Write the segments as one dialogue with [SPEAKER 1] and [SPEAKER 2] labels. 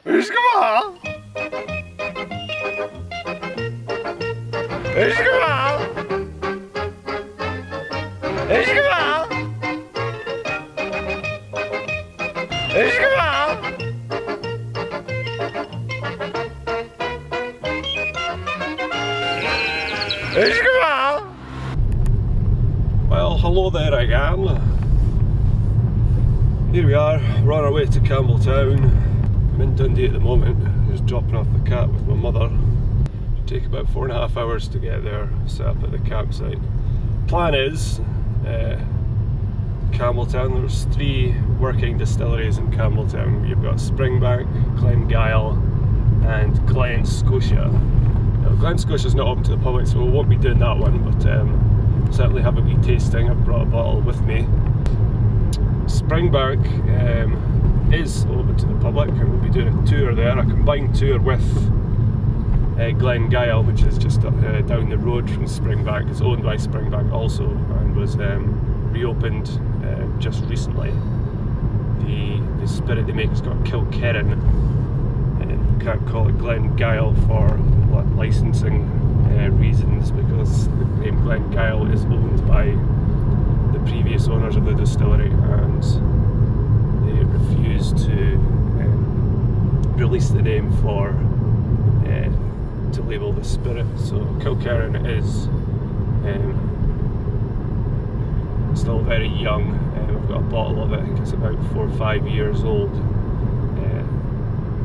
[SPEAKER 1] Whisky! Well, hello there again. Here we are, we're on our way to Campbeltown. I'm in Dundee at the moment, just dropping off the cat with my mother. It'll take about 4.5 hours to get there, set up at the campsite. Plan is, Campbeltown, there's 3 working distilleries in Campbeltown. You've got Springbank, Glengyle and Glen Scotia. Now, Glen Scotia's not open to the public, so we won't be doing that one, but certainly have a wee tasting. I've brought a bottle with me. Springbank is open to the public, and we'll be doing a tour there, a combined tour with Glengyle, which is just down the road from Springbank. It's owned by Springbank also, and was reopened just recently. The spirit they make has got Kilkerran, and we can't call it Glengyle for licensing reasons, because the name Glengyle is owned by the previous owners of the distillery, and they refused to release the name for to label the spirit. So Kilkerran is still very young. I've got a bottle of it, I think it's about 4 or 5 years old.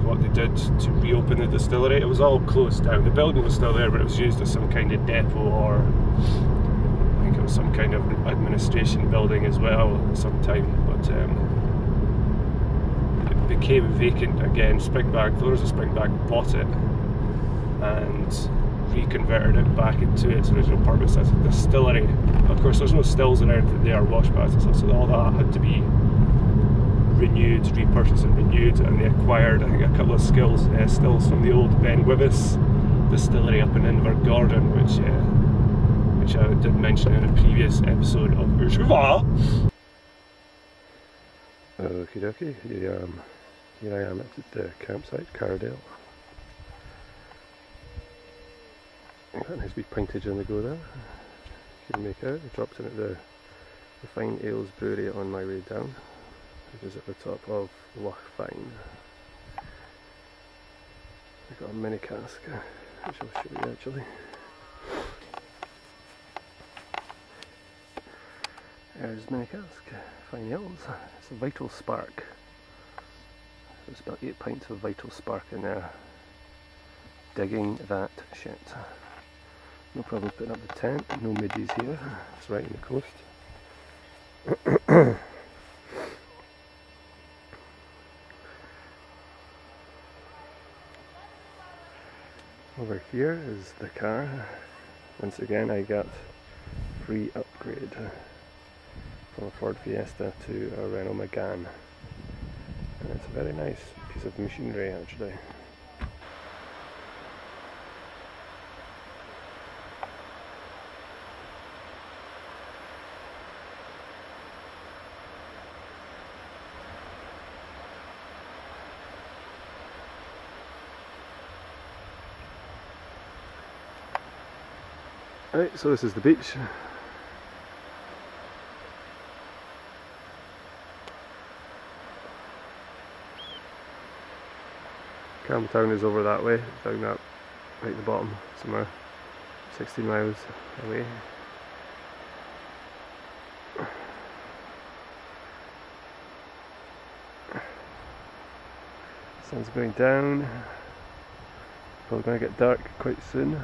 [SPEAKER 1] What they did to reopen the distillery, it was all closed down. The building was still there, but it was used as some kind of depot, or I think it was some kind of administration building as well at some time. But it became vacant again. Springbank, the owners of Springbank bought it and reconverted it back into its original purpose as a distillery. Of course, there's no stills or anything there, wash baths and stuff, so all that had to be renewed, repurchased and renewed, and they acquired, I think, a couple of stills from the old Ben Wyvis distillery up in Invergordon, which I did mention in a previous episode of Ushkava. Okie dokie, here I am at the campsite, Cardale. Got a nice wee pintage on the go there. You can make out, I dropped in at the Fine Ales Brewery on my way down, which is at the top of Loch Fyne. I've got a mini cask, which I'll show you actually. There's mini cask, Fine Ales. It's a Vital Spark. There's about 8 pints of Vital Spark in there. Digging that shit. No problem putting up the tent, no middies here. It's right in the coast. Over here is the car. Once again, I got free upgrade from a Ford Fiesta to a Renault Megane, and it's a very nice piece of machinery actually. Right, so this is the beach. Campbeltown is over that way, down that, right at the bottom, somewhere 60 miles away. Sun's going down, probably going to get dark quite soon.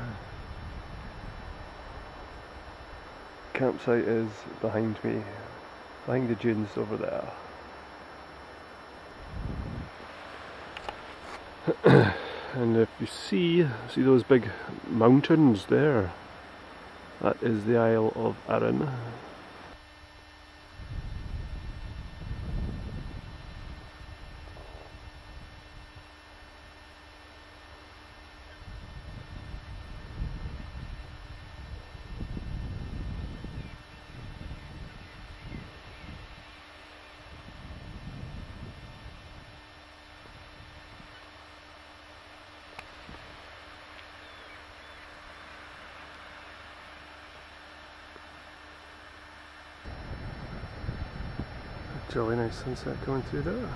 [SPEAKER 1] Campsite is behind me, behind the dunes over there. And if you see those big mountains there, that is the Isle of Arran. Jolly nice sunset coming through there.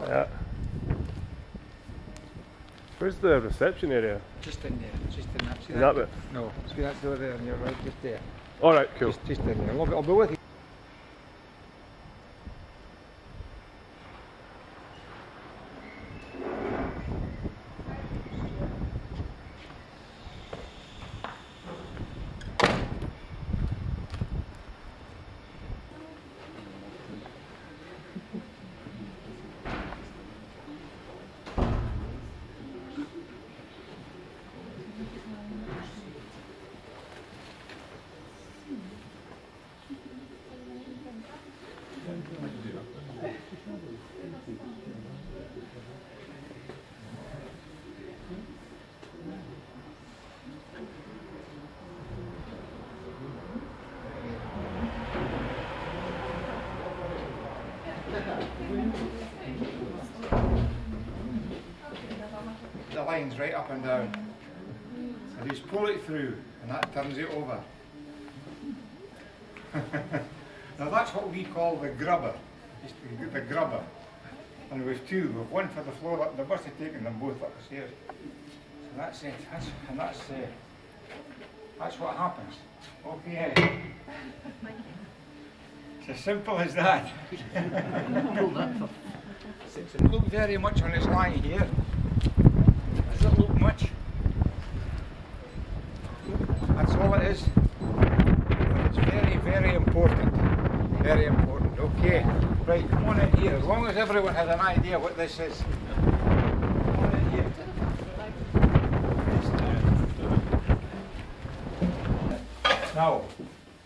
[SPEAKER 1] Yeah. Where's the reception area?
[SPEAKER 2] Just in there, just in that.
[SPEAKER 1] See that bit?
[SPEAKER 2] No, see that door there on your right, just there.
[SPEAKER 1] Alright, cool.
[SPEAKER 2] Just in there. I'll be with you. The line's right up and down. And just pull it through and that turns it over. Now that's what we call the grubber. The grubber. And we've two. We've one for the floor up. They must have taken them both up the stairs. So that's it. That's what happens. Okay. It's as simple as that. It doesn't look very much on this line here. Does it look much? That's all it is. It's very, very important. Very important. Okay. Right, come on in here. As long as everyone has an idea what this is. Come on in here. Now,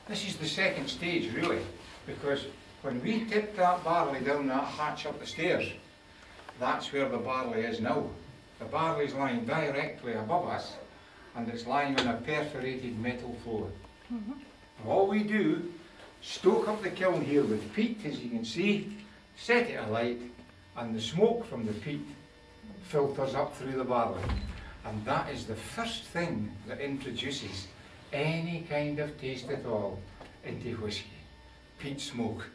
[SPEAKER 2] this is the second stage really, because when we tipped that barley down that hatch up the stairs, that's where the barley is now. The barley is lying directly above us, and it's lying on a perforated metal floor. All we do, stoke up the kiln here with peat, as you can see, set it alight, and the smoke from the peat filters up through the barley. And that is the first thing that introduces any kind of taste at all into whisky. Peat smoke.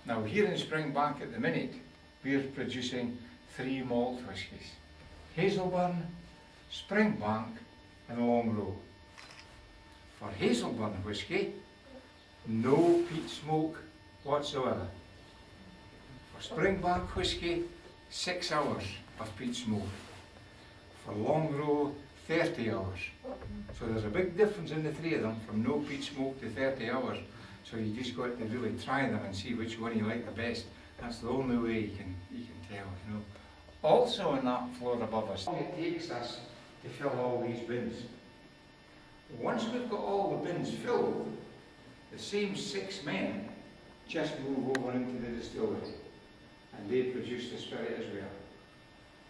[SPEAKER 2] Now here in Springbank at the minute, we're producing 3 malt whiskies. Hazelburn, Springbank and Long Row. For Hazelburn whisky, no peat smoke whatsoever. For Springbank whisky, 6 hours of peat smoke. For Long Row, 30 hours. So there's a big difference in the 3 of them, from no peat smoke to 30 hours. So you just got to really try them and see which one you like the best. That's the only way you can tell, you know. Also on that floor above us, it takes us to fill all these bins. Once we've got all the bins filled, the same 6 men just move over into the distillery and they produce the spirit as well.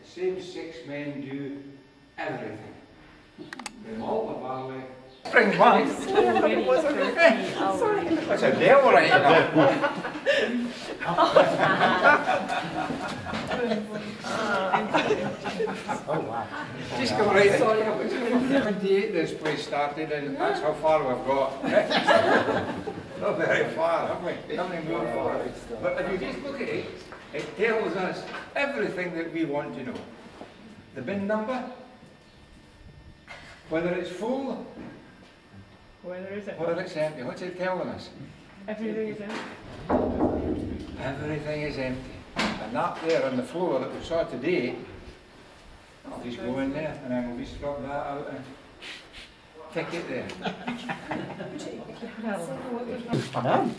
[SPEAKER 2] The same 6 men do everything. They malt the barley. Springbank. That's a devil right now.
[SPEAKER 3] Oh wow.
[SPEAKER 2] Just come right in. 28 this place started, and that's how far we've got. Not very far, have we? Nothing more far. But if you just look at it, it tells us everything that we want to know. The bin number, whether it's full,
[SPEAKER 4] Whether it's
[SPEAKER 2] whether it's empty. What's it telling us?
[SPEAKER 4] everything is empty.
[SPEAKER 2] Everything is empty. And that there on the floor that we saw today, I'll just go in there and then we'll just drop that out and tick it there.
[SPEAKER 3] No.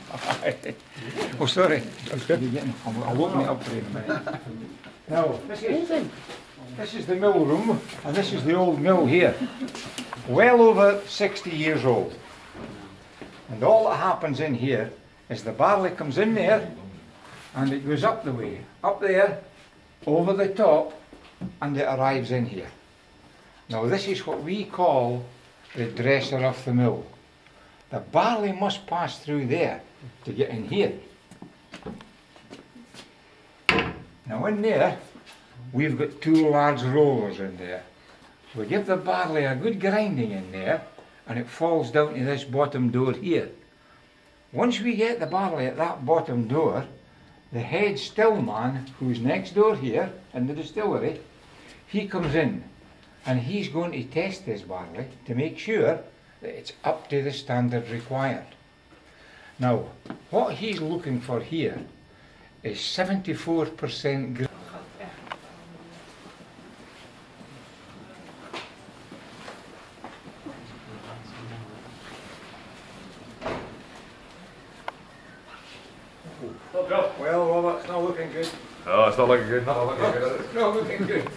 [SPEAKER 2] Oh, sorry. I'll open it up for you in a minute. Now, this is the mill room, and this is the old mill here. Well over 60 years old. And all that happens in here is the barley comes in there, and it goes up the way, up there, over the top, and it arrives in here. Now this is what we call the dresser of the mill. The barley must pass through there to get in here. Now in there, we've got two large rollers in there. We give the barley a good grinding in there, and it falls down to this bottom door here. Once we get the barley at that bottom door, the head stillman, who's next door here in the distillery, he comes in, and he's going to test this barley to make sure that it's up to the standard required. Now, what he's looking for here is 74% grain. Well, Robert, it's not looking good.
[SPEAKER 5] Oh, it's not looking good. Not looking good.
[SPEAKER 2] It's not looking good.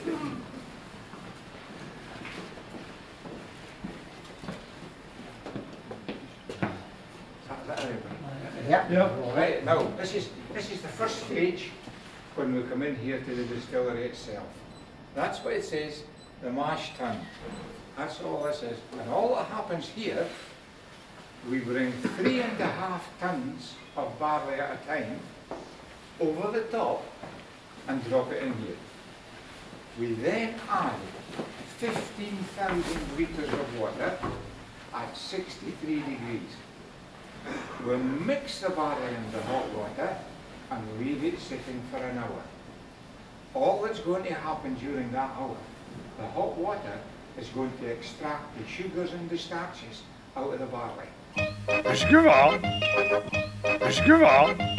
[SPEAKER 3] Yeah.
[SPEAKER 2] Right, now, this is the first stage when we come in here to the distillery itself. That's what it says, the mash tun. That's all this is. And all that happens here, we bring 3.5 tons of barley at a time over the top and drop it in here. We then add 15,000 litres of water at 63 degrees. We'll mix the barley in the hot water and leave it sitting for an hour. All that's going to happen during that hour, the hot water is going to extract the sugars and the starches out of the barley.
[SPEAKER 5] Excuse me.